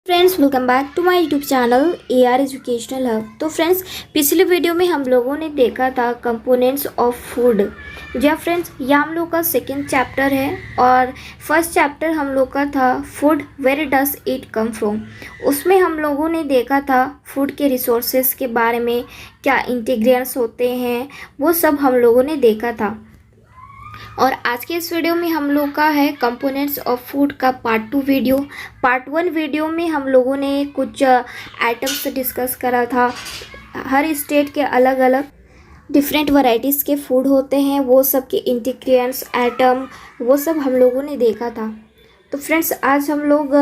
Friends welcome back to my YouTube channel AR educational hub. तो friends पिछले video में हम लोगों ने देखा था कंपोनेंट्स ऑफ फूड। जी फ्रेंड्स, यह हम लोग का सेकंड चैप्टर है और फर्स्ट चैप्टर हम लोग का था food where does it come from. उसमें हम लोगों ने देखा था फूड के रिसोर्सेज के बारे में, क्या इंग्रेडिएंट्स होते हैं, वो सब हम लोगों ने देखा था। और आज के इस वीडियो में हम लोग का है कंपोनेंट्स ऑफ फूड का पार्ट 2 वीडियो। पार्ट 1 वीडियो में हम लोगों ने कुछ आइटम्स डिस्कस करा था। हर स्टेट के अलग अलग डिफरेंट वैरायटीज़ के फूड होते हैं, वो सब के इंग्रेडिएंट्स, आइटम, वो सब हम लोगों ने देखा था। तो फ्रेंड्स आज हम लोग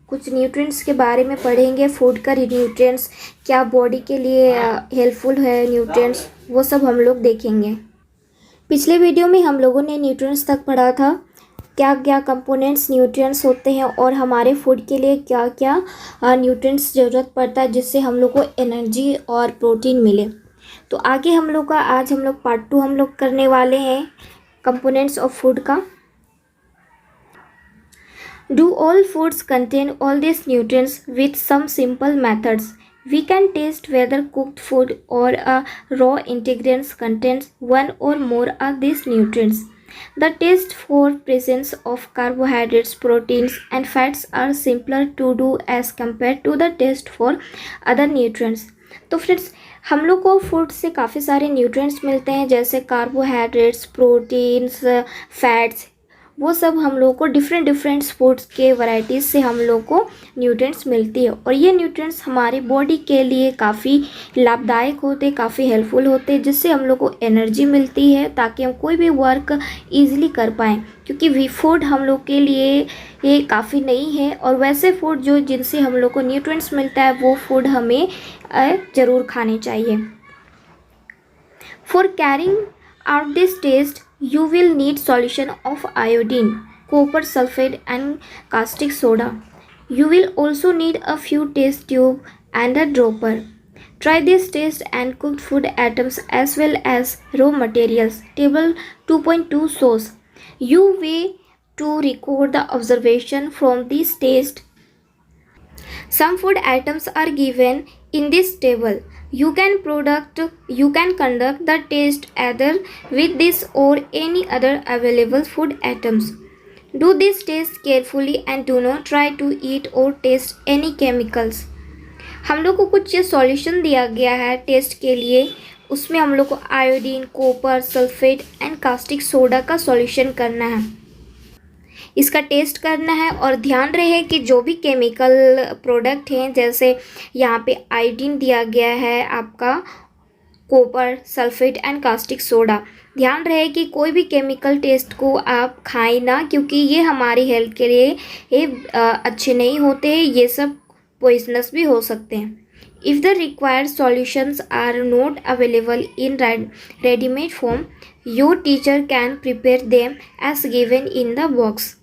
कुछ न्यूट्रिएंट्स के बारे में पढ़ेंगे। फूड का न्यूट्रिएंट्स क्या बॉडी के लिए हेल्पफुल है, न्यूट्रिएंट्स वो सब हम लोग देखेंगे। पिछले वीडियो में हम लोगों ने न्यूट्रिएंट्स तक पढ़ा था, क्या क्या कंपोनेंट्स न्यूट्रिएंट्स होते हैं और हमारे फूड के लिए क्या क्या न्यूट्रिएंट्स ज़रूरत पड़ता है जिससे हम लोग को एनर्जी और प्रोटीन मिले। तो आगे हम लोग का आज हम लोग पार्ट 2 हम लोग करने वाले हैं कंपोनेंट्स ऑफ फूड का। Do all foods contain all this nutrients with some simple methods? We can test whether cooked food or a raw ingredients contains one or more of these nutrients. The test for presence of carbohydrates, proteins and fats are simpler to do as compared to the test for other nutrients. तो friends हम लोग को food से काफ़ी सारे nutrients मिलते हैं, जैसे कार्बोहाइड्रेट्स, प्रोटीन्स, फैट्स, वो सब हम लोग को डिफरेंट फूड्स के वैरायटीज़ से हम लोग को न्यूट्रिएंट्स मिलती है। और ये न्यूट्रिएंट्स हमारी बॉडी के लिए काफ़ी लाभदायक होते, काफ़ी हेल्पफुल होते, जिससे हम लोग को एनर्जी मिलती है ताकि हम कोई भी वर्क ईजिली कर पाएँ। क्योंकि वी फूड हम लोग के लिए ये काफ़ी नहीं है, और वैसे फूड जो जिनसे हम लोग को न्यूट्रिएंट्स मिलता है वो फूड हमें ज़रूर खाने चाहिए। For carrying out this test you will need solution of iodine, copper sulfate and caustic soda. You will also need a few test tube and a dropper. Try this test and cooked food items as well as raw materials. Table 2.2 shows you way to record the observation from this test. Some food items are given in this table. You can conduct the test either with this or any other available food items. Do this test carefully and do not try to eat or taste any chemicals. हम लोग को कुछ ये solution दिया गया है test के लिए, उसमें हम लोग को iodine, copper, sulphate and caustic soda का सॉल्यूशन करना है, इसका टेस्ट करना है। और ध्यान रहे कि जो भी केमिकल प्रोडक्ट हैं, जैसे यहाँ पे आयोडीन दिया गया है, आपका copper, sulphate and caustic soda, ध्यान रहे कि कोई भी केमिकल टेस्ट को आप खाएं ना, क्योंकि ये हमारी हेल्थ के लिए ये अच्छे नहीं होते, ये सब पॉइजनस भी हो सकते हैं। If the required solutions are not available in ready-made form, your teacher can prepare them as given in the box.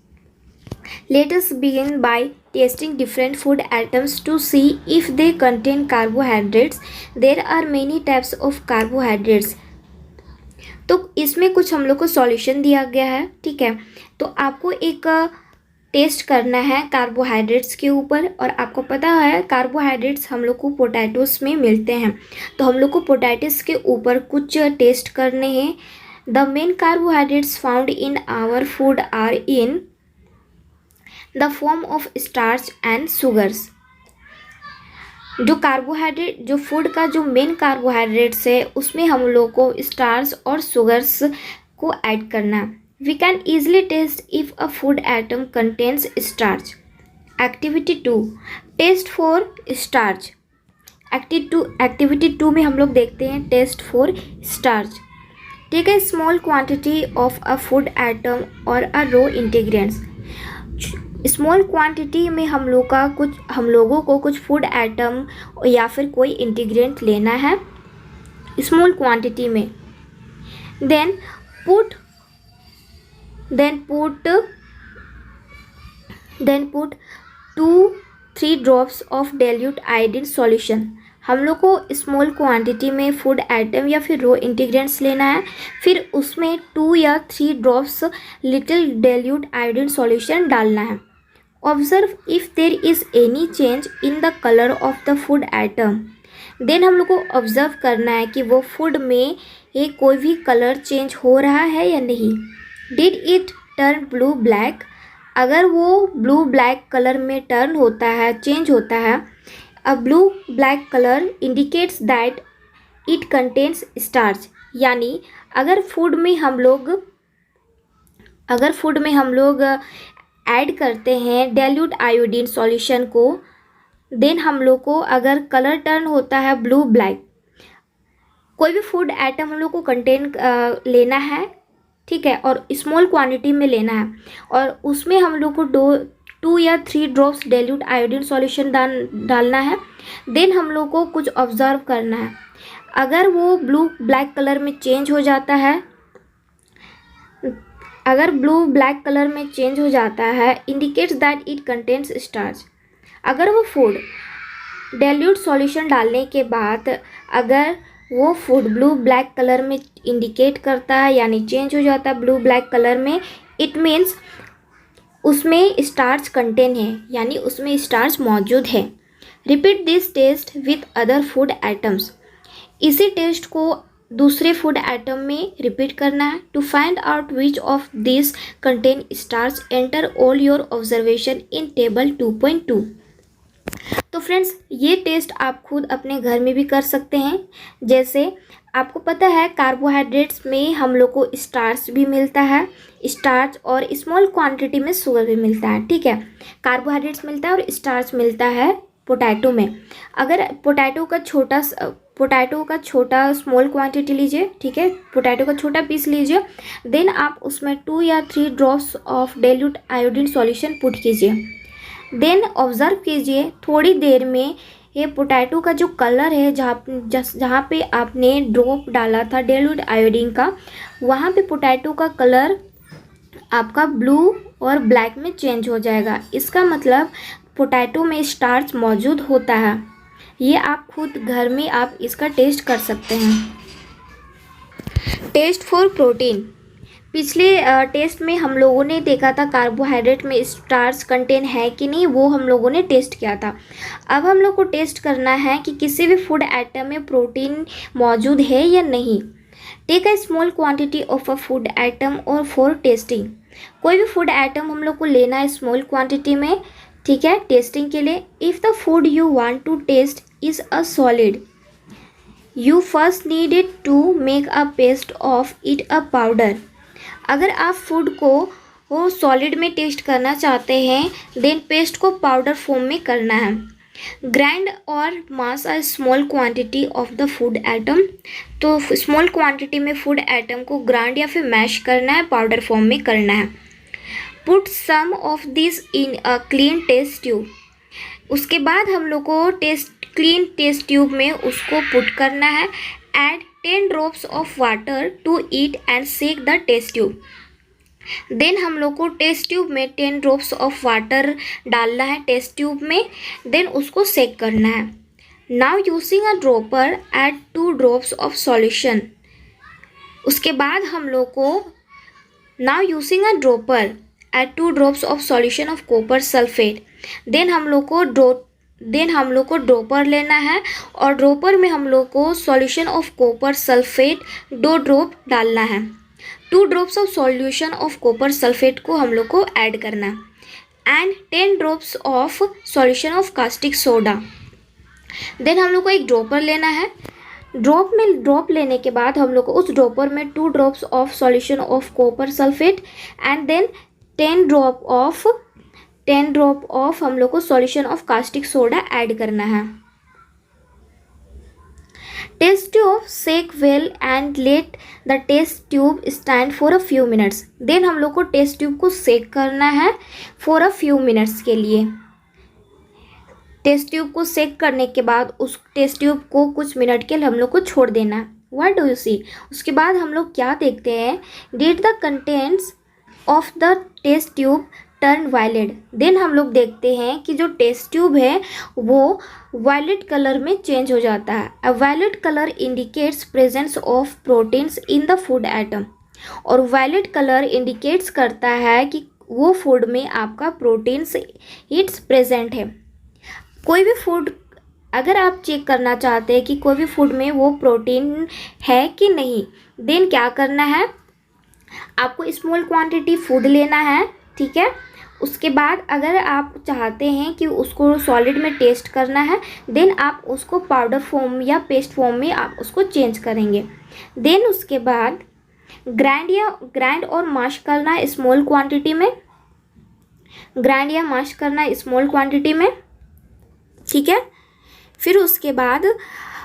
Let us begin by testing different food items to see if they contain carbohydrates. There are many types of carbohydrates. तो इसमें कुछ हम लोग को solution दिया गया है, ठीक है। तो आपको एक टेस्ट करना है कार्बोहाइड्रेट्स के ऊपर, और आपको पता है कार्बोहाइड्रेट्स हम लोग को पोटैटोस में मिलते हैं, तो हम लोग को पोटैटोस के ऊपर कुछ टेस्ट करने हैं। The main carbohydrates found in our food are in the form of starch and sugars. जो कार्बोहाइड्रेट, जो फूड का जो मेन कार्बोहाइड्रेट्स है, उसमें हम लोग को स्टार्च और शुगर्स को ऐड करना है। We can easily test if a food item contains starch. Activity 2, test for starch. Activity 2 में हम लोग देखते हैं test for starch. Take a small quantity of a food item or a raw ingredients. Small quantity में हम लोगों को कुछ फूड आइटम या फिर कोई इंग्रेडिएंट लेना है स्मॉल क्वांटिटी में। Then put 2-3 drops of dilute iodine solution. हम लोग को स्मॉल क्वांटिटी में फूड आइटम या फिर रो इंग्रेडिएंट्स लेना है, फिर उसमें 2 या 3 drops little dilute iodine solution डालना है। Observe if there is any change in the colour of the food item. Then हम लोग को ऑब्जर्व करना है कि वो फूड में ये कोई भी कलर चेंज हो रहा है या नहीं। Did it turn blue black, अगर वो ब्लू ब्लैक कलर में टर्न होता है, चेंज होता है, a blue black colour indicates that it contains starch, यानी अगर फूड में हम लोग ऐड करते हैं डाइल्यूट आयोडीन सॉल्यूशन को, देन हम लोग को अगर कलर टर्न होता है ब्लू ब्लैक, कोई भी फूड आइटम हम लोग को कंटेन लेना है, ठीक है, और स्मॉल क्वांटिटी में लेना है, और उसमें हम लोग को 2 या 3 ड्रॉप्स डाइल्यूट आयोडीन सॉल्यूशन डालना है। देन हम लोग को कुछ ऑब्जर्व करना है, अगर वो ब्लू ब्लैक कलर में चेंज हो जाता है, अगर ब्लू ब्लैक कलर में चेंज हो जाता है indicates that it contains starch. अगर वो फूड डाइल्यूट सॉल्यूशन डालने के बाद अगर वो फूड ब्लू ब्लैक कलर में इंडिकेट करता है, यानी चेंज हो जाता है ब्लू ब्लैक कलर में, इट मीन्स उसमें स्टार्च कंटेन है, यानी उसमें स्टार्च मौजूद है। Repeat this test with other food items, इसी टेस्ट को दूसरे फूड आइटम में रिपीट करना है। To find out which of this contain starch enter all your observation in table 2.2। तो फ्रेंड्स, ये टेस्ट आप खुद अपने घर में भी कर सकते हैं। जैसे आपको पता है कार्बोहाइड्रेट्स में हम लोग को स्टार्च भी मिलता है, स्टार्च और स्मॉल क्वांटिटी में शुगर भी मिलता है, ठीक है। कार्बोहाइड्रेट्स मिलता है और स्टार्च मिलता है पोटैटो में। अगर पोटैटो का छोटा स्मॉल क्वांटिटी लीजिए, ठीक है, पोटैटो का छोटा पीस लीजिए, देन आप उसमें 2 या 3 drops of dilute iodine solution put कीजिए। देन ऑब्जर्व कीजिए थोड़ी देर में ये पोटैटो का जो कलर है, जहाँ पे आपने ड्रॉप डाला था डाइल्यूट आयोडीन का, वहाँ पे पोटैटो का कलर आपका ब्लू और ब्लैक में चेंज हो जाएगा। इसका मतलब पोटैटो में स्टार्च मौजूद होता है। ये आप खुद घर में आप इसका टेस्ट कर सकते हैं। टेस्ट फॉर प्रोटीन, पिछले टेस्ट में हम लोगों ने देखा था कार्बोहाइड्रेट में स्टार्च कंटेन है कि नहीं, वो हम लोगों ने टेस्ट किया था। अब हम लोग को टेस्ट करना है कि किसी भी फूड आइटम में प्रोटीन मौजूद है या नहीं। Take a small quantity of a food item और फॉर टेस्टिंग, कोई भी फूड आइटम हम लोग को लेना है स्मॉल क्वांटिटी में, ठीक है, टेस्टिंग के लिए। If the food you want to test is a solid, you first needed to make a paste of it a powder. अगर आप फूड को वो सॉलिड में टेस्ट करना चाहते हैं, देन पेस्ट को पाउडर फॉर्म में करना है। ग्राइंड और mash a small quantity of the food item, तो स्मॉल क्वांटिटी में फूड आइटम को ग्राइंड या फिर मैश करना है, पाउडर फॉर्म में करना है। Put some of this in a clean test tube, उसके बाद हम लोग को क्लीन टेस्ट ट्यूब में उसको पुट करना है। Add 10 drops of water to it and shake the test tube, then हम लोग को टेस्ट ट्यूब में 10 ड्रॉप्स ऑफ वाटर डालना है टेस्ट ट्यूब में, देन उसको सेक करना है। Now using a dropper add 2 drops of solution, उसके बाद हम लोग को now using a dropper add 2 drops of solution of copper sulphate, then हम लोग को ड्रॉपर लेना है और ड्रॉपर में हम लोग को solution of copper sulphate 2 drop डालना है। 2 drops of solution of copper sulphate को हम लोग को ऐड करना है and 10 drops of solution of caustic soda. Then हम लोग को एक ड्रॉपर लेना है। ड्रॉप लेने के बाद हम लोग को उस ड्रॉपर में 2 drops of solution of copper sulphate and then 10 drop of हम लोग को solution of caustic soda add करना है। Test tube shake well and let the test tube stand for a few minutes, then हम लोग को test tube को सेक करना है फॉर अ फ्यू मिनट्स के लिए। टेस्ट ट्यूब को सेक करने के बाद उस टेस्ट ट्यूब को कुछ मिनट के लिए हम लोग को छोड़ देना है। व्हाट डू यू सी, उसके बाद हम लोग क्या देखते हैं, did the contents of the test tube turn violet, then हम लोग देखते हैं कि जो टेस्ट ट्यूब है वो वायलेट कलर में चेंज हो जाता है। A violet colour indicates presence of proteins in the food item, और वायलेट कलर इंडिकेट्स करता है कि वो फूड में आपका प्रोटीन्स इट्स प्रेजेंट है। कोई भी फूड अगर आप चेक करना चाहते हैं कि कोई भी फूड में वो प्रोटीन है कि नहीं, देन क्या करना है, आपको स्मॉल क्वांटिटी फूड लेना है, ठीक है। उसके बाद अगर आप चाहते हैं कि उसको सॉलिड में टेस्ट करना है, देन आप उसको पाउडर फॉर्म या पेस्ट फॉर्म में आप उसको चेंज करेंगे। देन उसके बाद ग्राइंड और मैश करना स्मॉल क्वांटिटी में, ग्राइंड या मैश करना स्मॉल क्वांटिटी में, ठीक है। फिर उसके बाद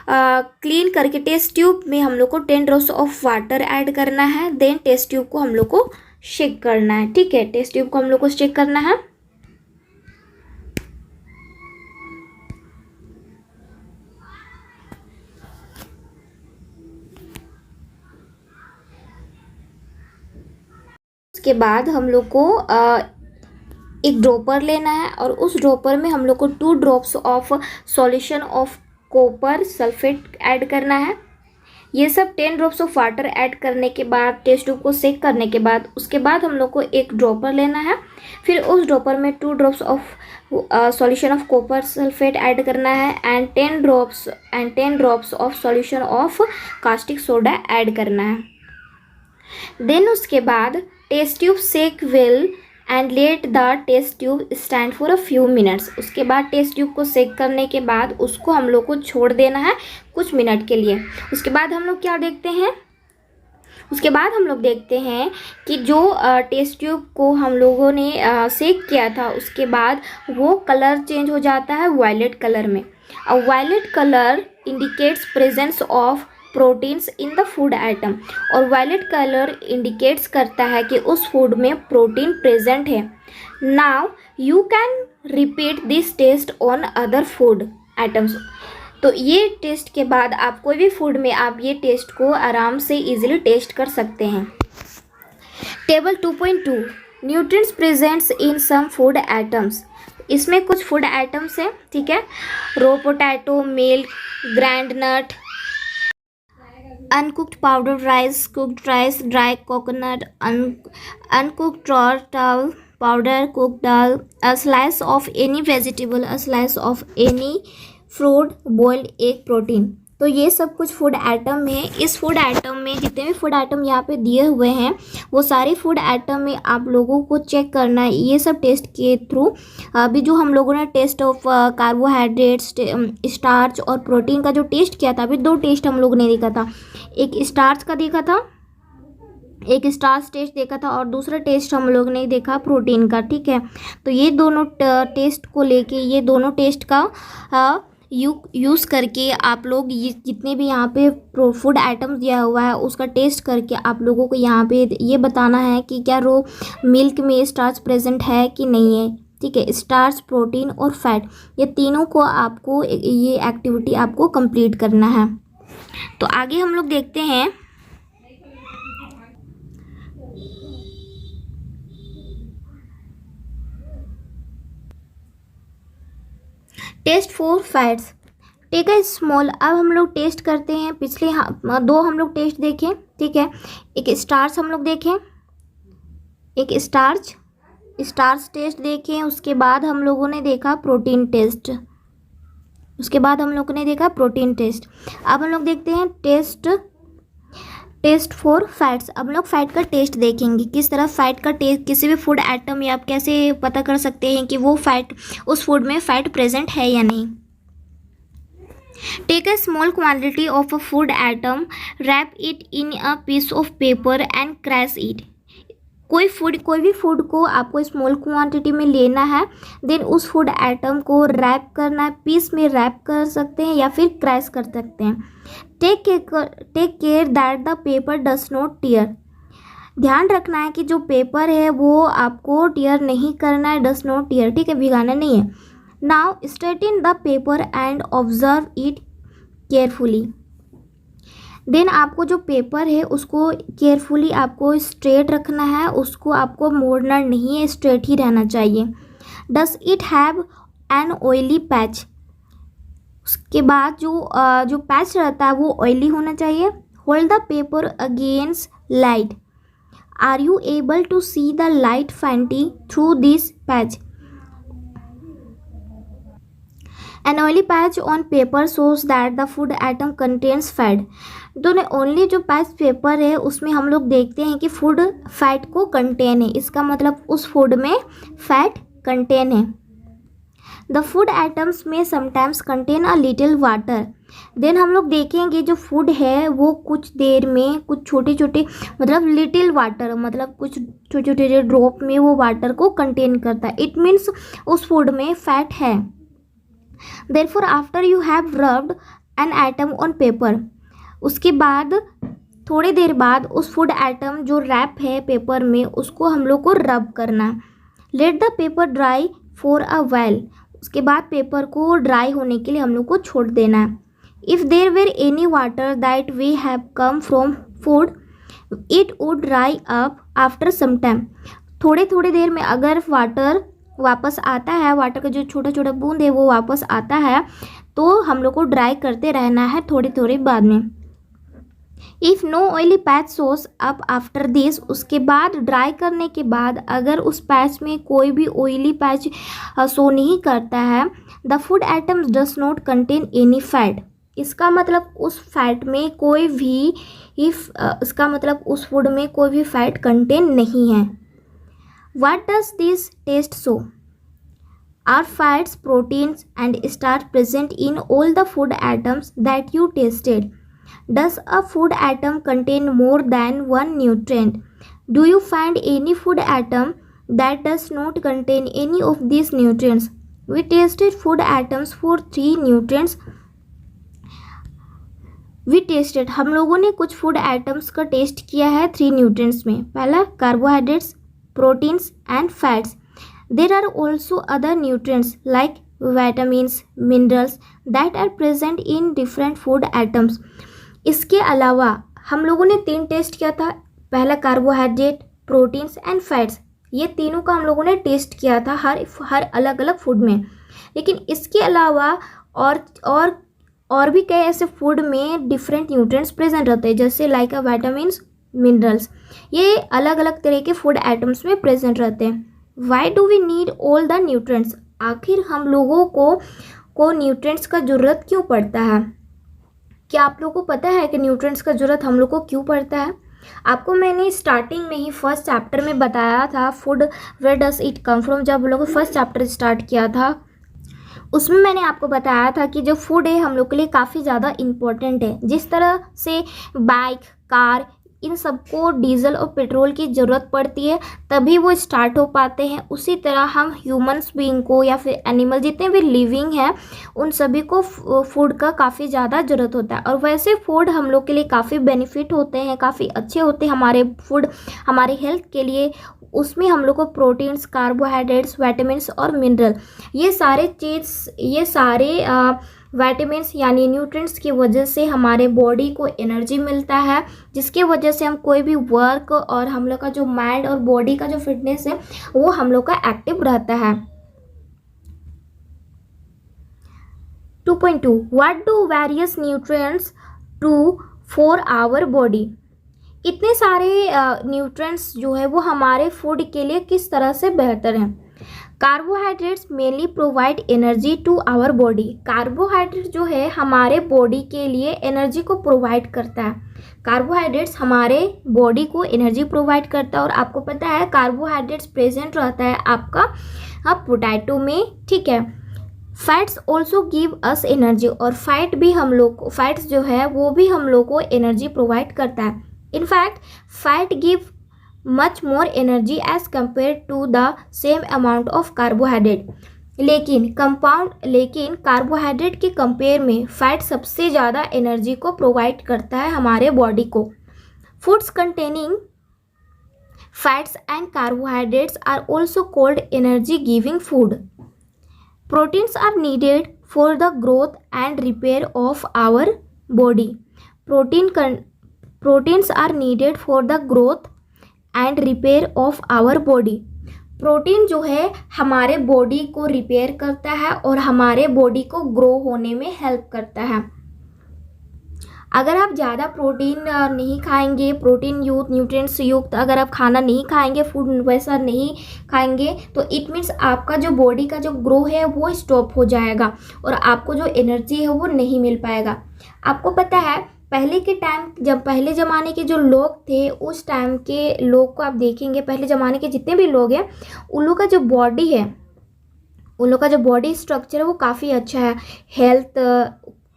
क्लीन करके टेस्ट ट्यूब में हम लोग को 10 ड्रॉप्स ऑफ वाटर ऐड करना है। देन टेस्ट ट्यूब को हम लोग को शेक करना है, ठीक है। टेस्ट ट्यूब को हम लोग को शेक करना है। उसके बाद हम लोग को एक ड्रॉपर लेना है और उस ड्रॉपर में हम लोग को 2 drops of solution of copper sulphate add करना है। ये सब 10 ड्रॉप्स ऑफ वाटर ऐड करने के बाद टेस्ट ट्यूब को सेक करने के बाद उसके बाद हम लोग को एक ड्रॉपर लेना है। फिर उस ड्रॉपर में 2 drops of solution of copper sulphate add करना है and 10 drops of solution of caustic soda add करना है। देन उसके बाद test tube shake well and let the test tube stand for a few minutes. उसके बाद test tube को सेक करने के बाद उसको हम लोग को छोड़ देना है कुछ मिनट के लिए। उसके बाद हम लोग क्या देखते हैं, उसके बाद हम लोग देखते हैं कि जो टेस्ट ट्यूब को हम लोगों ने सेक किया था उसके बाद वो कलर चेंज हो जाता है वायलेट कलर में। Violet colour indicates presence of proteins in the food item, और वायलेट कलर इंडिकेट्स करता है कि उस फूड में प्रोटीन प्रेजेंट है। Now you can repeat this test on other food items. तो ये टेस्ट के बाद आप कोई भी फूड में आप ये टेस्ट को आराम से इजीली टेस्ट कर सकते हैं। Table 2.2 nutrients presents in some food items. इसमें कुछ फूड आइटम्स हैं, ठीक है। Raw potato, milk, groundnut, uncooked powdered rice, cooked rice, dry coconut, uncooked raw dal powder, cooked dal, a slice of any vegetable, a slice of any fruit, boiled egg, protein। तो ये सब कुछ food item है। इस food item में जितने भी food item यहाँ पे दिए हुए हैं वो सारे फूड आइटम में आप लोगों को चेक करना है ये सब टेस्ट के थ्रू। अभी जो हम लोगों ने टेस्ट ऑफ कार्बोहाइड्रेट्स, स्टार्च और प्रोटीन का जो टेस्ट किया था, अभी 2 टेस्ट हम लोग ने देखा था। एक स्टार्च का देखा था, एक स्टार्च टेस्ट देखा था और दूसरा टेस्ट हम लोग ने देखा प्रोटीन का, ठीक है। तो ये दोनों टेस्ट को लेके, ये दोनों टेस्ट का यूज़ करके आप लोग ये जितने भी यहाँ पे फूड आइटम्स दिया हुआ है उसका टेस्ट करके आप लोगों को यहाँ पे ये बताना है कि क्या रो मिल्क में स्टार्च प्रेजेंट है कि नहीं है, ठीक है। स्टार्च, प्रोटीन और फैट, ये तीनों को आपको ये एक्टिविटी आपको कंप्लीट करना है। तो आगे हम लोग देखते हैं test for fats. Take a small, अब हम लोग टेस्ट करते हैं। पिछले 2 हम लोग टेस्ट देखें, ठीक है। एक स्टार्च हम लोग देखें, एक स्टार्च टेस्ट देखें। उसके बाद हम लोगों ने देखा प्रोटीन टेस्ट, उसके बाद हम लोगों ने देखा प्रोटीन टेस्ट। अब हम लोग देखते हैं टेस्ट फॉर फैट्स। अब हम लोग फैट का टेस्ट देखेंगे, किस तरह फैट का टेस्ट, किसी भी फूड आइटम में आप कैसे पता कर सकते हैं कि वो फैट, उस फूड में फैट प्रेजेंट है या नहीं। Take a small quantity of a food item, wrap it in a piece of paper and crash it. कोई भी फूड को आपको स्मॉल क्वांटिटी में लेना है, देन उस फूड आइटम को रैप करना है, पीस में रैप कर सकते हैं या फिर क्रैश कर सकते हैं। Take care that the paper does not tear. ध्यान रखना है कि जो पेपर है वो आपको टीयर नहीं करना है, डज नॉट टीयर, ठीक है, भिगाना नहीं है। Now straighten the paper and observe it carefully. Then आपको जो पेपर है उसको केयरफुली आपको स्ट्रेट रखना है, उसको आपको मोड़ना नहीं है, स्ट्रेट ही रहना चाहिए। Does it have an oily patch. उसके बाद जो पैच रहता है वो ऑयली होना चाहिए। Hold the paper against light. Are you able to see the light faintly through this patch? An oily patch on paper shows that the food atom contains fat. तो only जो patch paper है उसमें हम लोग देखते हैं कि food fat को कंटेन है, इसका मतलब उस फूड में फैट कंटेन है. द फूड एटम्स में sometimes contain a little water. Then हम लोग देखेंगे जो फूड है वो कुछ देर में कुछ छोटे छोटे मतलब लिटिल वाटर मतलब कुछ छोटे छोटे ड्रॉप में वो वाटर को कंटेन करता है. इट मीन्स उस फूड में फैट है. Therefore, after you have rubbed an atom on paper, उसके बाद थोड़ी देर बाद उस फूड एटम जो रैप है पेपर में उसको हम लोग को रब करना. Let the paper dry for a while. उसके बाद पेपर को ड्राई होने के लिए हम लोग को छोड़ देना. If there were any water that we have come from food it would dry up after some time. थोड़ी देर में अगर वाटर वापस आता है, वाटर का जो छोटा छोटा बूंद है वो वापस आता है तो हम लोग को ड्राई करते रहना है थोड़ी बाद में. If no oily patch shows up after this. उसके बाद ड्राई करने के बाद अगर उस पैच में कोई भी ऑयली पैच शो नहीं करता है, the food atoms does not contain any fat. इसका मतलब उस फैट में कोई भी इसका मतलब उस फूड में कोई भी फैट कंटेन नहीं है. What does this test show? Are fats, proteins and starch present in all the food atoms that you tasted? Does a food atom contain more than one nutrient? Do you find any food atom that does not contain any of these nutrients? We tested food atoms for 3 nutrients. हम लोगों ने कुछ food atoms का test किया है 3 nutrients में. पहला carbohydrates, proteins and fats. There are also other nutrients like vitamins, minerals that are present in different food atoms. इसके अलावा हम लोगों ने 3 टेस्ट किया था. पहला कार्बोहाइड्रेट, प्रोटीन्स एंड फैट्स. ये तीनों का हम लोगों ने टेस्ट किया था हर अलग अलग फूड में. लेकिन इसके अलावा और भी कई ऐसे फूड में डिफरेंट न्यूट्रिएंट्स प्रेजेंट रहते हैं जैसे लाइक विटामिन्स, मिनरल्स. ये अलग अलग तरह के फूड आइटम्स में प्रेजेंट रहते हैं. Why do we need all the nutrients. आखिर हम लोगों को न्यूट्रिएंट्स का ज़रूरत क्यों पड़ता है? क्या आप लोगों को पता है कि न्यूट्रिएंट्स का ज़रूरत हम लोग को क्यों पड़ता है? आपको मैंने स्टार्टिंग में ही फर्स्ट चैप्टर में बताया था food where does it come from. जब हम लोग फर्स्ट चैप्टर स्टार्ट किया था उसमें मैंने आपको बताया था कि जो फूड है हम लोग के लिए काफ़ी ज़्यादा इम्पोर्टेंट है. जिस तरह से बाइक, कार, इन सबको डीजल और पेट्रोल की ज़रूरत पड़ती है तभी वो स्टार्ट हो पाते हैं, उसी तरह हम ह्यूमंस बीइंग को या फिर एनिमल जितने भी लिविंग हैं उन सभी को फूड का काफ़ी ज़्यादा ज़रूरत होता है. और वैसे फूड हम लोग के लिए काफ़ी बेनिफिट होते हैं, काफ़ी अच्छे होते हैं हमारे फूड हमारे हेल्थ के लिए. उसमें हम लोग को प्रोटीन्स, कार्बोहाइड्रेट्स, विटामिन्स और मिनरल ये सारे विटामिन्स यानी न्यूट्रिएंट्स की वजह से हमारे बॉडी को एनर्जी मिलता है, जिसके वजह से हम कोई भी वर्क और हम लोग का जो माइंड और बॉडी का जो फिटनेस है वो हम लोग का एक्टिव रहता है. 2.2 what do various nutrients do for our body. इतने सारे न्यूट्रिएंट्स जो है वो हमारे फूड के लिए किस तरह से बेहतर हैं. Carbohydrates mainly provide energy to our body. Carbohydrate जो है हमारे बॉडी के लिए एनर्जी को प्रोवाइड करता है. कार्बोहाइड्रेट्स हमारे बॉडी को एनर्जी प्रोवाइड करता है. और आपको पता है कार्बोहाइड्रेट्स प्रेजेंट रहता है आपका पोटैटो में, ठीक है. Fats also give us energy. और फैट्स जो है वो भी हम लोग को एनर्जी प्रोवाइड करता है. In fact fat give much more energy as compared to the same amount of carbohydrate. लेकिन कार्बोहाइड्रेट के कंपेयर में फैट सबसे ज़्यादा एनर्जी को प्रोवाइड करता है हमारे बॉडी को. Foods containing fats and carbohydrates are also called energy giving food. Proteins are needed for the growth and repair of our body. Proteins are needed for the growth and repair of our body. Protein जो है हमारे body को repair करता है और हमारे body को grow होने में हेल्प करता है. अगर आप ज़्यादा प्रोटीन नहीं खाएंगे, प्रोटीन युक्त न्यूट्रिएंट्स युक्त अगर आप खाना नहीं खाएंगे, फूड वैसा नहीं खाएंगे, तो इट मीन्स आपका जो बॉडी का जो ग्रो है वो स्टॉप हो जाएगा और आपको जो एनर्जी है वो नहीं मिल पाएगा। आपको पता है पहले के टाइम, जब पहले ज़माने के जो लोग थे, उस टाइम के लोग को आप देखेंगे, पहले ज़माने के जितने भी लोग हैं उन लोग का जो बॉडी है, उन लोग का जो बॉडी स्ट्रक्चर है वो काफ़ी अच्छा है। हेल्थ,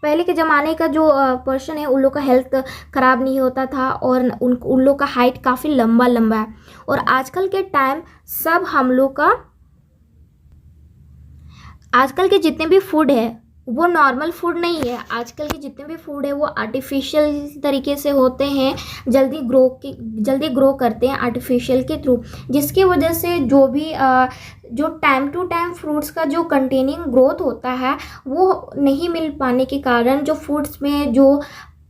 पहले के ज़माने का जो पर्सन है उन लोग का हेल्थ ख़राब नहीं होता था और उन लोग का हाइट काफ़ी लंबा लंबा है। और आजकल के टाइम सब हम लोग का, आजकल के जितने भी फूड है वो नॉर्मल फूड नहीं है। आजकल के जितने भी फूड है वो आर्टिफिशियल तरीके से होते हैं, जल्दी ग्रो करते हैं आर्टिफिशियल के थ्रू, जिसकी वजह से जो भी जो टाइम टू टाइम फ्रूट्स का जो कंटेनिंग ग्रोथ होता है वो नहीं मिल पाने के कारण जो फूड्स में जो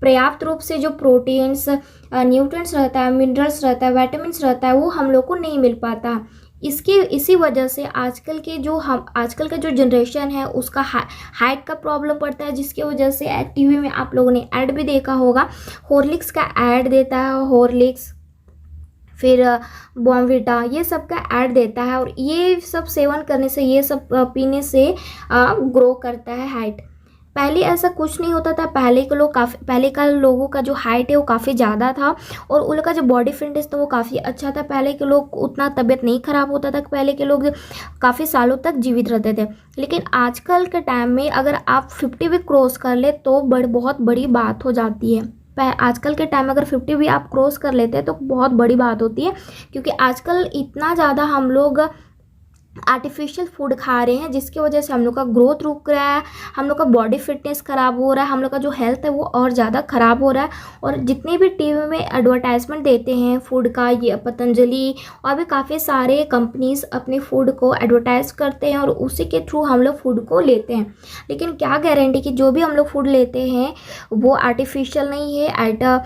पर्याप्त रूप से जो प्रोटीन्स, न्यूट्रिएंट्स रहता है, मिनरल्स रहता है, विटामिन्स रहता है, वो हम लोग को नहीं मिल पाता। इसी वजह से आजकल का जो जनरेशन है उसका हाइट का प्रॉब्लम पड़ता है, जिसकी वजह से टीवी में आप लोगों ने ऐड भी देखा होगा, हॉर्लिक्स का ऐड देता है, हॉर्लिक्स फिर बॉर्नविटा, ये सब का ऐड देता है और ये सब सेवन करने से, ये सब पीने से ग्रो करता है हाइट। पहले ऐसा कुछ नहीं होता था। पहले का लोगों का जो हाइट है वो काफ़ी ज़्यादा था और उनका जो बॉडी फिटनेस था वो काफ़ी अच्छा था। पहले के लोग उतना तबीयत नहीं ख़राब होता था, पहले के लोग काफ़ी सालों तक जीवित रहते थे। लेकिन आजकल के टाइम में अगर आप 50 भी क्रॉस कर ले तो बहुत बड़ी बात हो जाती है। आजकल के टाइम में अगर 50 भी आप क्रॉस कर लेते हैं तो बहुत बड़ी बात होती है, क्योंकि आजकल इतना ज़्यादा हम लोग आर्टिफिशियल फूड खा रहे हैं, जिसकी वजह से हम लोग का ग्रोथ रुक रहा है, हम लोग का बॉडी फिटनेस ख़राब हो रहा है, हम लोग का जो हेल्थ है वो और ज़्यादा ख़राब हो रहा है। और जितने भी टीवी में एडवर्टाइजमेंट देते हैं फूड का, ये पतंजलि और भी काफ़ी सारे कंपनीज अपने फूड को एडवर्टाइज करते हैं और उसी के थ्रू हम लोग फूड को लेते हैं। लेकिन क्या गारंटी कि जो भी हम लोग फूड लेते हैं वो आर्टिफिशियल नहीं है,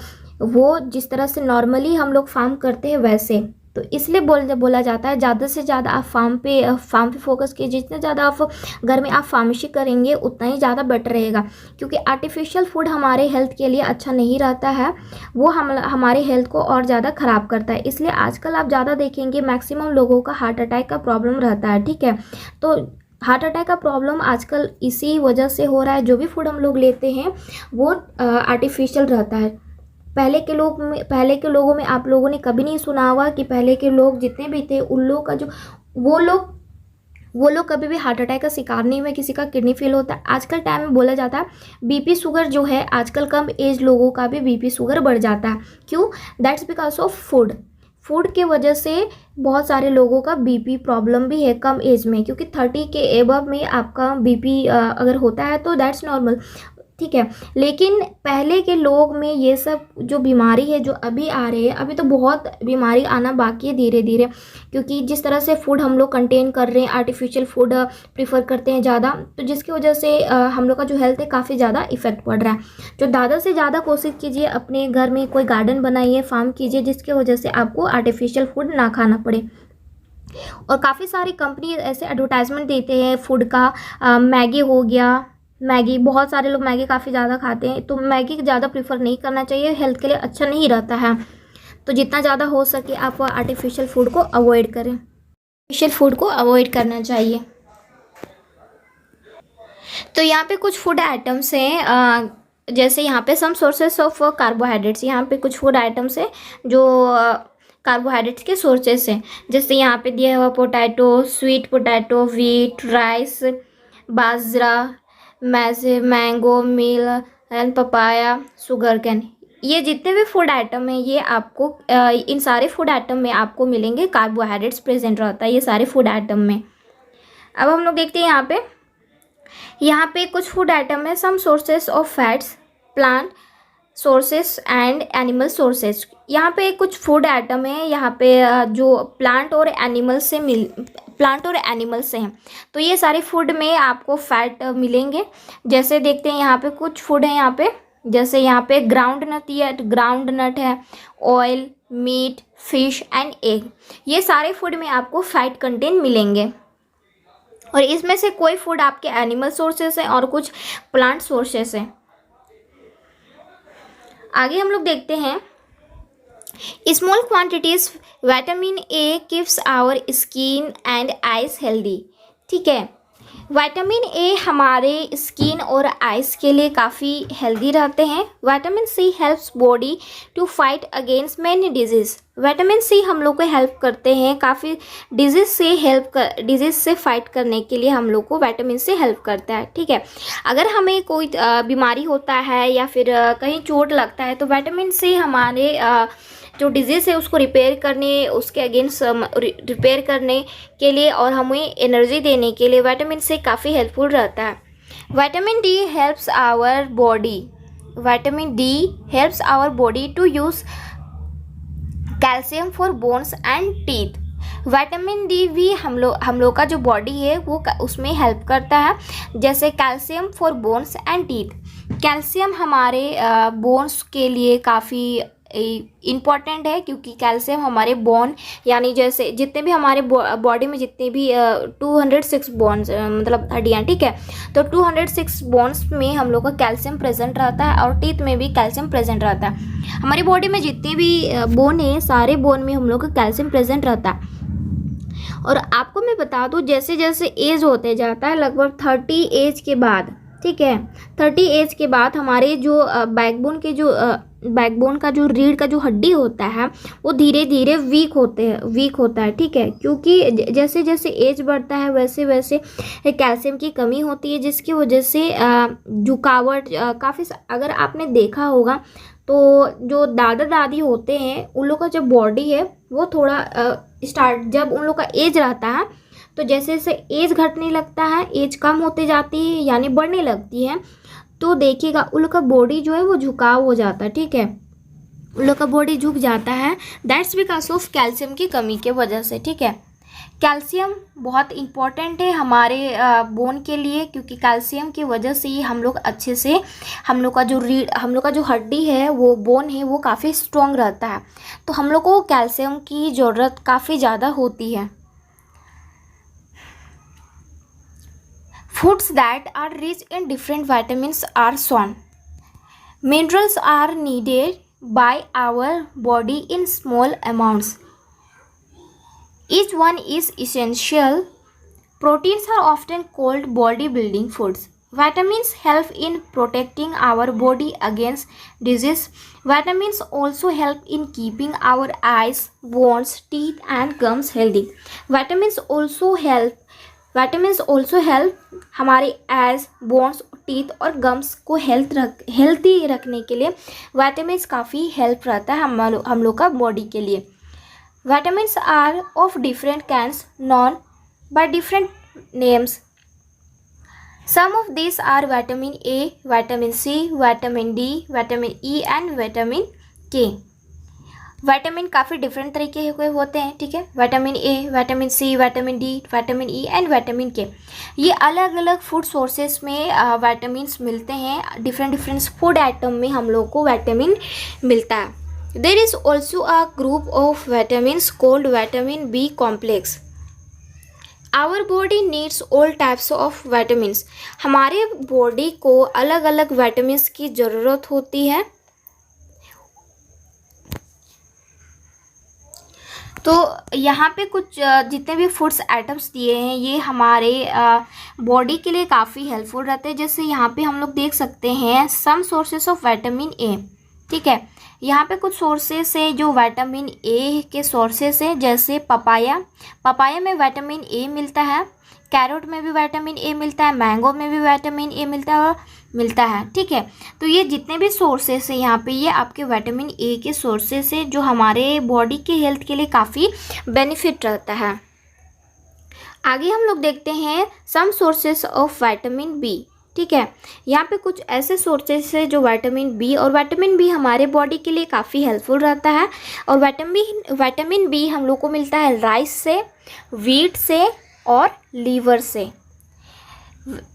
वो जिस तरह से नॉर्मली हम लोग फार्म करते हैं वैसे। तो इसलिए बोला जाता है ज़्यादा से ज़्यादा आप फार्म पे फोकस कीजिए। जितने ज़्यादा आप घर में आप फार्मेसी करेंगे उतना ही ज़्यादा बेटर रहेगा, क्योंकि आर्टिफिशियल फूड हमारे हेल्थ के लिए अच्छा नहीं रहता है, वो हमारे हेल्थ को और ज़्यादा ख़राब करता है। इसलिए आजकल आप ज़्यादा देखेंगे मैक्सिमम लोगों का हार्ट अटैक का प्रॉब्लम रहता है, ठीक है। तो हार्ट अटैक का प्रॉब्लम आजकल इसी वजह से हो रहा है, जो भी फूड हम लोग लेते हैं वो आर्टिफिशियल रहता है। पहले के लोगों में आप लोगों ने कभी नहीं सुना होगा कि पहले के लोग जितने भी थे उन लोग का जो वो लोग कभी भी हार्ट अटैक का शिकार नहीं हुए, किसी का किडनी फेल होता है। आजकल टाइम में बोला जाता है बीपी शुगर जो है आजकल कम एज लोगों का भी बीपी शुगर बढ़ जाता है। क्यों? दैट्स बिकॉज ऑफ फूड के वजह से बहुत सारे लोगों का बीपी प्रॉब्लम भी है कम एज में, क्योंकि 30 के एबव में आपका बीपी अगर होता है तो दैट्स नॉर्मल, ठीक है। लेकिन पहले के लोग में ये सब जो बीमारी है जो अभी आ रही है, अभी तो बहुत बीमारी आना बाकी है धीरे धीरे, क्योंकि जिस तरह से फूड हम लोग कंटेन कर रहे हैं, आर्टिफिशियल फूड प्रीफर करते हैं ज़्यादा, तो जिसकी वजह से हम लोग का जो हेल्थ है काफ़ी ज़्यादा इफेक्ट पड़ रहा है। जो ज़्यादा से ज़्यादा कोशिश कीजिए अपने घर में कोई गार्डन बनाइए, फार्म कीजिए, जिसकी वजह से आपको आर्टिफिशियल फूड ना खाना पड़े। और काफ़ी सारी कंपनी ऐसे एडवर्टाइजमेंट देते हैं फूड का, मैगी हो गया, मैगी, बहुत सारे लोग मैगी काफ़ी ज़्यादा खाते हैं, तो मैगी ज़्यादा प्रीफर नहीं करना चाहिए, हेल्थ के लिए अच्छा नहीं रहता है। तो जितना ज़्यादा हो सके आप आर्टिफिशियल फूड को अवॉइड करें, आर्टिफिशियल फूड को अवॉइड करना चाहिए। तो यहाँ पे कुछ फूड आइटम्स हैं, जैसे यहाँ पे सम सोर्सेस ऑफ कार्बोहाइड्रेट्स, यहाँ पे कुछ फूड आइटम्स हैं जो कार्बोहाइड्रेट्स के सोर्सेस हैं। जैसे यहाँ पे दिया हुआ potato, sweet potato, wheat, rice, bajra, mango, mill and papaya, sugar cane, ये जितने भी फूड आइटम हैं ये आपको इन सारे फूड आइटम में आपको मिलेंगे, कार्बोहाइड्रेट्स प्रेजेंट रहता है ये सारे फूड आइटम में। अब हम लोग देखते हैं यहाँ पे कुछ फूड आइटम है, some sources of fats, plant sources and animal sources. यहाँ पे कुछ फूड आइटम है यहाँ पे जो प्लांट और एनिमल से हैं, तो ये सारे फूड में आपको फैट मिलेंगे। जैसे देखते हैं यहाँ पे कुछ फूड है यहाँ पे, जैसे यहाँ पे ग्राउंड नट है, oil, meat, fish and egg, ये सारे फूड में आपको फैट कंटेंट मिलेंगे। और इसमें से कोई फूड आपके एनिमल सोर्सेस हैं और कुछ प्लांट सोर्सेस हैं। आगे हम लोग देखते हैं small quantities vitamin A keeps our skin and eyes healthy. ठीक है, विटामिन ए हमारे स्किन और आइज के लिए काफ़ी हेल्दी रहते हैं। Vitamin C helps body to fight against many disease. Vitamin C हम लोग को हेल्प करते हैं काफ़ी डिजीज़ से फाइट करने के लिए हम लोग को विटामिन सी हेल्प करता है। ठीक है, अगर हमें कोई बीमारी होता है या फिर कहीं चोट लगता है तो विटामिन सी हमारे जो डिजीज़ है उसको रिपेयर करने, उसके अगेंस्ट रिपेयर करने के लिए और हमें एनर्जी देने के लिए विटामिन सी काफ़ी हेल्पफुल रहता है। Vitamin D helps our body to use calcium for bones and teeth. Vitamin D भी हम लोग का जो बॉडी है वो उसमें हेल्प करता है, जैसे calcium for bones and teeth. Calcium हमारे बोन्स के लिए काफ़ी इम्पॉर्टेंट है, क्योंकि कैल्शियम हमारे बोन यानी जैसे जितने भी हमारे बॉडी में जितने भी 206 बोन्स मतलब हड्डियाँ, ठीक है, तो 206 बोन्स में हम लोग का कैल्शियम प्रेजेंट रहता है और टीथ में भी कैल्शियम प्रेजेंट रहता है। हमारी बॉडी में जितने भी बोन है सारे बोन में हम लोग का कैल्शियम प्रेजेंट रहता है। और आपको मैं बता दूँ, जैसे जैसे एज होते जाता है लगभग 30 एज के बाद, ठीक है, 30 एज के बाद हमारे जो बैकबोन का जो रीढ़ का जो हड्डी होता है वो धीरे धीरे वीक होता है। ठीक है, क्योंकि जैसे जैसे एज बढ़ता है वैसे वैसे कैल्शियम की कमी होती है, जिसकी वजह से झुकावट काफ़ी, अगर आपने देखा होगा तो जो दादा दादी होते हैं उन लोग का जो बॉडी है वो थोड़ा जब उन लोग का एज रहता है तो जैसे जैसे एज घटने लगता है, एज कम होते जाती है यानी बढ़ने लगती है, तो देखिएगा उन लोग का बॉडी जो है वो झुकाव हो जाता है। ठीक है, उन लोग का बॉडी झुक जाता है, दैट्स बिकॉज ऑफ कैल्शियम की कमी के वजह से। ठीक है, कैल्शियम बहुत इम्पॉर्टेंट है हमारे बोन के लिए, क्योंकि कैल्शियम की वजह से ही हम लोग अच्छे से हम लोग का जो हड्डी है वो बोन है वो काफ़ी स्ट्रॉन्ग रहता है। तो हम लोग को कैल्शियम की ज़रूरत काफ़ी ज़्यादा होती है। Foods that are rich in different vitamins are shown. Minerals are needed by our body in small amounts. Each one is essential. Proteins are often called body-building foods. Vitamins help in protecting our body against disease. Vitamins also help in keeping our eyes, bones, teeth and gums healthy. Vitamins also help हमारे eyes, bones, teeth और gums को healthy रखने के लिए vitamins काफ़ी help रहता है हम लोग का बॉडी के लिए। Vitamins are of different kinds known by different names. Some of this are vitamin A, vitamin C, vitamin D, vitamin E and vitamin K. Vitamin काफ़ी डिफरेंट तरीके के होते हैं। ठीक है, vitamin A, vitamin C, vitamin D, vitamin E and vitamin K, ये अलग अलग फूड सोर्सेस में विटामिन्स मिलते हैं। डिफरेंट फूड आइटम में हम लोग को विटामिन मिलता है। There is also a group of vitamins called vitamin B complex. Our body needs all types of vitamins. हमारे बॉडी को अलग अलग विटामिन्स की ज़रूरत होती है। तो यहाँ पे कुछ जितने भी फूड्स आइटम्स दिए हैं ये हमारे बॉडी के लिए काफ़ी हेल्पफुल रहते हैं। जैसे यहाँ पे हम लोग देख सकते हैं some sources of vitamin A. ठीक है, यहाँ पे कुछ सोर्सेस है जो विटामिन ए के सोर्सेस है, जैसे पपाया में विटामिन ए मिलता है, कैरोट में भी विटामिन ए मिलता है, मैंगो में भी विटामिन ए मिलता है। ठीक है, तो ये जितने भी सोर्सेस हैं यहाँ पे ये आपके विटामिन ए के सोर्सेस है जो हमारे बॉडी के हेल्थ के लिए काफ़ी बेनिफिट रहता है। आगे हम लोग देखते हैं some sources of vitamin B. ठीक है, यहाँ पे कुछ ऐसे सोर्सेस है जो विटामिन बी हमारे बॉडी के लिए काफ़ी हेल्पफुल रहता है। और विटामिन बी हम लोग को मिलता है राइस से, व्हीट से और लीवर से।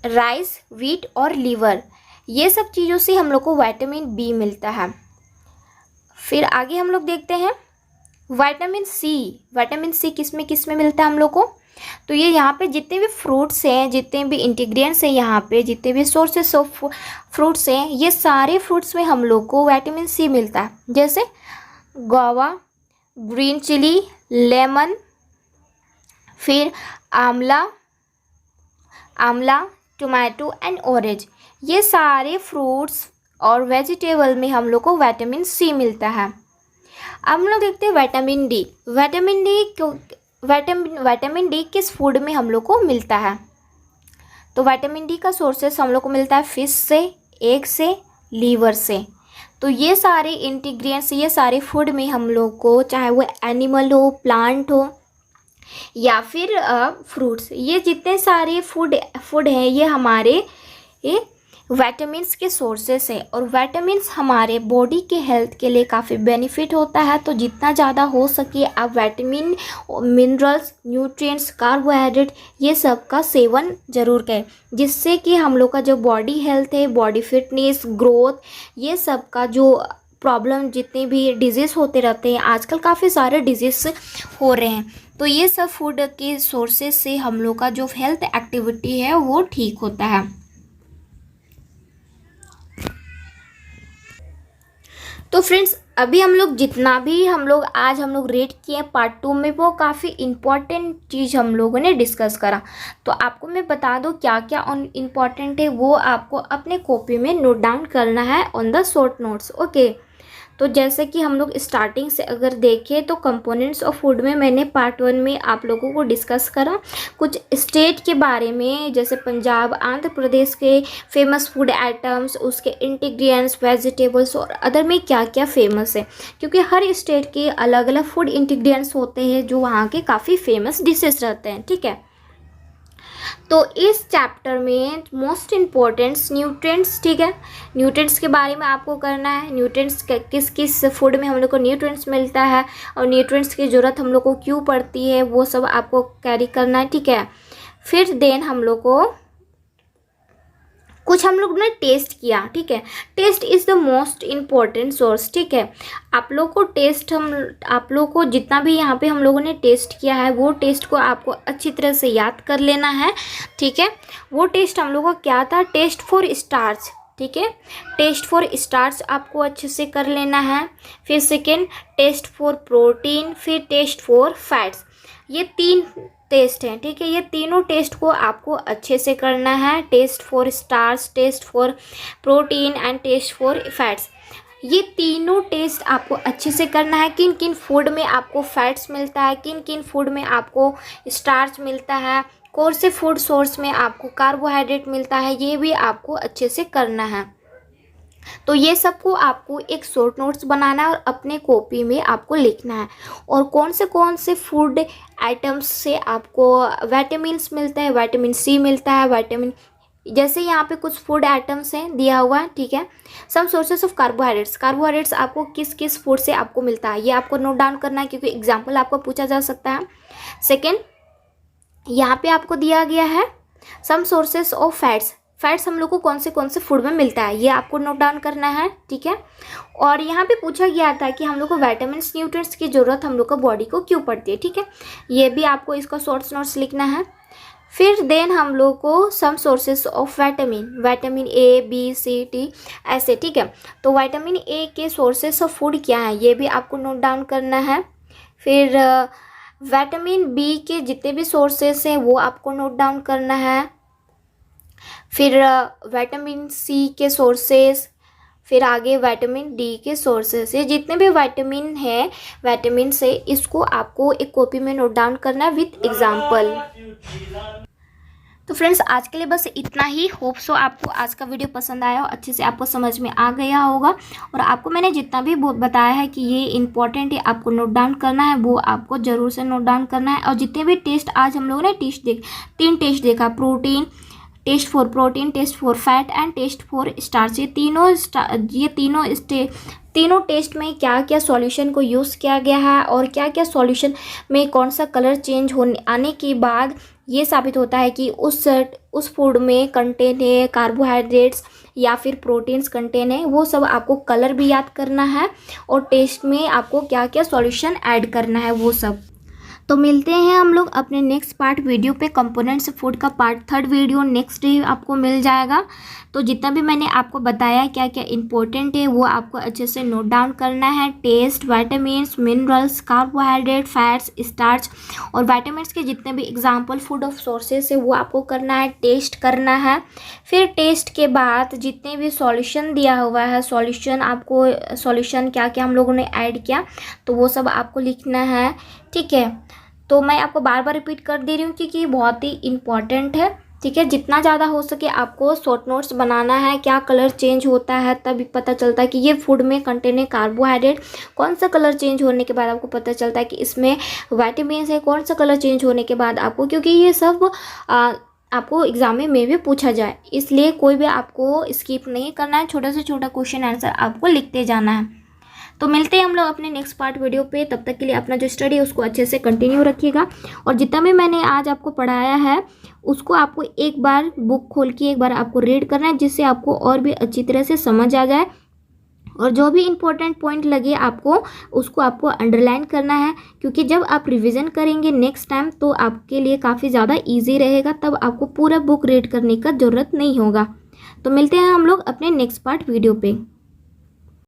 राइस, व्हीट और लीवर, ये सब चीज़ों से हम लोग को विटामिन बी मिलता है। फिर आगे हम लोग देखते हैं विटामिन सी। विटामिन सी किस में मिलता है हम लोग को? तो ये यहाँ पे जितने भी फ्रूट्स हैं, जितने भी इंग्रेडिएंट्स हैं, यहाँ पे जितने भी सोर्सेस ऑफ फ्रूट्स हैं, ये सारे फ्रूट्स में हम लोग को विटामिन सी मिलता है, जैसे गुआवा, ग्रीन चिली, लेमन, फिर आंवला, टोमेटो एंड ऑरेंज। ये सारे फ्रूट्स और वेजिटेबल में हम लोग को विटामिन सी मिलता है। अब हम लोग देखते हैं विटामिन डी। विटामिन डी किस फूड में हम लोग को मिलता है? तो विटामिन डी का सोर्सेस हम लोग को मिलता है फिश से, एग से, लीवर से। तो ये सारे इंग्रेडिएंट्स, ये सारे फूड में हम लोग को, चाहे वो एनिमल हो, प्लांट हो या फिर फ्रूट्स, ये जितने सारे फूड हैं ये हमारे विटामिन्स के सोर्सेस है। और विटामिन्स हमारे बॉडी के हेल्थ के लिए काफ़ी बेनिफिट होता है। तो जितना ज़्यादा हो सके आप विटामिन, मिनरल्स, न्यूट्रिएंट्स, कार्बोहाइड्रेट ये सब का सेवन ज़रूर करें, जिससे कि हम लोग का जो बॉडी हेल्थ है, बॉडी फिटनेस, ग्रोथ, ये सब का जो प्रॉब्लम, जितने भी डिजीज़ होते रहते हैं, आजकल काफ़ी सारे डिजीज़ हो रहे हैं, तो ये सब फूड के सोर्सेस से हम लोग का जो हेल्थ एक्टिविटी है वो ठीक होता है। तो फ्रेंड्स, अभी हम लोग जितना भी आज हम लोग रेड किए पार्ट 2 में, वो काफ़ी इम्पॉर्टेंट चीज़ हम लोगों ने डिस्कस करा। तो आपको मैं बता दूं क्या क्या इम्पॉर्टेंट है, वो आपको अपने कॉपी में नोट डाउन करना है on the short notes. Okay, तो जैसे कि हम लोग स्टार्टिंग से अगर देखें तो कंपोनेंट्स ऑफ फूड में मैंने पार्ट 1 में आप लोगों को डिस्कस करा कुछ स्टेट के बारे में, जैसे पंजाब, आंध्र प्रदेश के फेमस फूड आइटम्स, उसके इंग्रेडिएंट्स, वेजिटेबल्स और अदर में क्या क्या फेमस है, क्योंकि हर स्टेट के अलग अलग फूड इंग्रेडिएंट्स होते हैं जो वहाँ के काफ़ी फेमस डिशेस रहते हैं। ठीक है, तो इस चैप्टर में मोस्ट इम्पोर्टेंट्स न्यूट्रिएंट्स, ठीक है, न्यूट्रिएंट्स के बारे में आपको करना है। न्यूट्रिएंट्स किस किस फूड में हम लोग को न्यूट्रिएंट्स मिलता है और न्यूट्रिएंट्स की ज़रूरत हम लोग को क्यों पड़ती है, वो सब आपको कैरी करना है। ठीक है, फिर देन हम लोग को कुछ हम लोग ने टेस्ट किया। ठीक है, test is the most important source. ठीक है, आप लोग को जितना भी यहाँ पे हम लोगों ने टेस्ट किया है, वो टेस्ट को आपको अच्छी तरह से याद कर लेना है। ठीक है, वो टेस्ट हम लोग का क्या था? Test for starch. ठीक है, टेस्ट फॉर स्टार्च आपको अच्छे से कर लेना है। फिर सेकेंड, टेस्ट फॉर प्रोटीन, फिर टेस्ट फॉर फैट्स। ये 3 टेस्ट हैं। ठीक है, ये तीनों टेस्ट को आपको अच्छे से करना है। Test for starch, test for protein and test for fats. ये तीनों टेस्ट आपको अच्छे से करना है। किन किन फूड में आपको फैट्स मिलता है, किन किन फूड में आपको स्टार्च मिलता है, कौन से फूड सोर्स में आपको कार्बोहाइड्रेट मिलता है, ये भी आपको अच्छे से करना है। तो ये सबको आपको एक शॉर्ट नोट्स बनाना है और अपने कॉपी में आपको लिखना है। और कौन से फूड आइटम्स से आपको विटामिन्स मिलता है, विटामिन सी मिलता है, विटामिन, जैसे यहाँ पे कुछ फूड आइटम्स हैं दिया हुआ है। ठीक है, सम सोर्सेस ऑफ कार्बोहाइड्रेट्स आपको किस किस फूड से आपको मिलता है, ये आपको नोट डाउन करना है, क्योंकि एग्जाम्पल आपको पूछा जा सकता है। सेकेंड, यहाँ पे आपको दिया गया है सम सोर्सेस ऑफ फैट्स हम लोग को कौन से फूड में मिलता है, ये आपको नोट डाउन करना है। ठीक है, और यहाँ पे पूछा गया था कि हम लोग को विटामिन्स, न्यूट्रिएंट्स की ज़रूरत हम लोग को बॉडी को क्यों पड़ती है। ठीक है, ये भी आपको इसका शॉर्ट नोट्स लिखना है। फिर देन हम लोग को some sources of vitamin A, B, C, T, ऐसे। ठीक है, तो विटामिन ए के सोर्सेस ऑफ फूड क्या है, ये भी आपको नोट डाउन करना है। फिर विटामिन बी के जितने भी सोर्सेस हैं वो आपको नोट डाउन करना है। फिर विटामिन सी के सोर्सेस, फिर आगे विटामिन डी के सोर्सेस। ये जितने भी विटामिन है, विटामिन से इसको आपको एक कॉपी में नोट डाउन करना है विथ एग्जाम्पल। तो फ्रेंड्स, आज के लिए बस इतना ही। होप सो आपको आज का वीडियो पसंद आया हो, अच्छे से आपको समझ में आ गया होगा। और आपको मैंने जितना भी बताया है कि ये इंपॉर्टेंट है, आपको नोट डाउन करना है, वो आपको ज़रूर से नोट डाउन करना है। और जितने भी टेस्ट आज हम लोगों ने 3 टेस्ट देखा, test for protein, test for fat and test for starch, ये तीनों टेस्ट में क्या क्या सॉल्यूशन को यूज़ किया गया है और क्या क्या सॉल्यूशन में कौन सा कलर चेंज आने के बाद ये साबित होता है कि उस फूड में कंटेन है कार्बोहाइड्रेट्स या फिर प्रोटीन्स कंटेन है, वो सब आपको कलर भी याद करना है और टेस्ट में आपको क्या क्या सॉल्यूशन ऐड करना है वो सब। तो मिलते हैं हम लोग अपने नेक्स्ट पार्ट वीडियो पे। कंपोनेंट्स फूड का पार्ट 3 वीडियो नेक्स्ट डे आपको मिल जाएगा। तो जितना भी मैंने आपको बताया क्या क्या इंपॉर्टेंट है वो आपको अच्छे से नोट डाउन करना है। Test, vitamins, minerals, carbohydrate, fats, starch और विटामिन्स के जितने भी एग्जाम्पल फूड ऑफ सोर्सेस है वो आपको करना है, टेस्ट करना है। फिर टेस्ट के बाद जितने भी सॉल्यूशन दिया हुआ है, सॉल्यूशन क्या क्या हम लोगों ने ऐड किया तो वो सब आपको लिखना है, ठीक है। तो मैं आपको बार बार रिपीट कर दे रही हूँ क्योंकि ये बहुत ही इम्पॉर्टेंट है, ठीक है। जितना ज़्यादा हो सके आपको शॉर्ट नोट्स बनाना है। क्या कलर चेंज होता है तभी पता चलता है कि ये फूड में कंटेन है कार्बोहाइड्रेट, कौन सा कलर चेंज होने के बाद आपको पता चलता है कि इसमें विटामिन्स है, कौन सा कलर चेंज होने के बाद आपको, क्योंकि ये सब आपको एग्जाम में भी पूछा जाए, इसलिए कोई भी आपको स्किप नहीं करना है। छोटा से छोटा क्वेश्चन आंसर आपको लिखते जाना है। तो मिलते हैं हम लोग अपने नेक्स्ट पार्ट वीडियो पे। तब तक के लिए अपना जो स्टडी है उसको अच्छे से कंटिन्यू रखिएगा और जितना भी मैंने आज आपको पढ़ाया है उसको आपको एक बार बुक खोल के एक बार आपको रीड करना है, जिससे आपको और भी अच्छी तरह से समझ आ जाए। और जो भी इम्पोर्टेंट पॉइंट लगे आपको उसको आपको अंडरलाइन करना है, क्योंकि जब आप रिवीजन करेंगे नेक्स्ट टाइम तो आपके लिए काफ़ी ज़्यादा ईजी रहेगा, तब आपको पूरा बुक रीड करने का ज़रूरत नहीं होगा। तो मिलते हैं हम लोग अपने नेक्स्ट पार्ट वीडियो पे।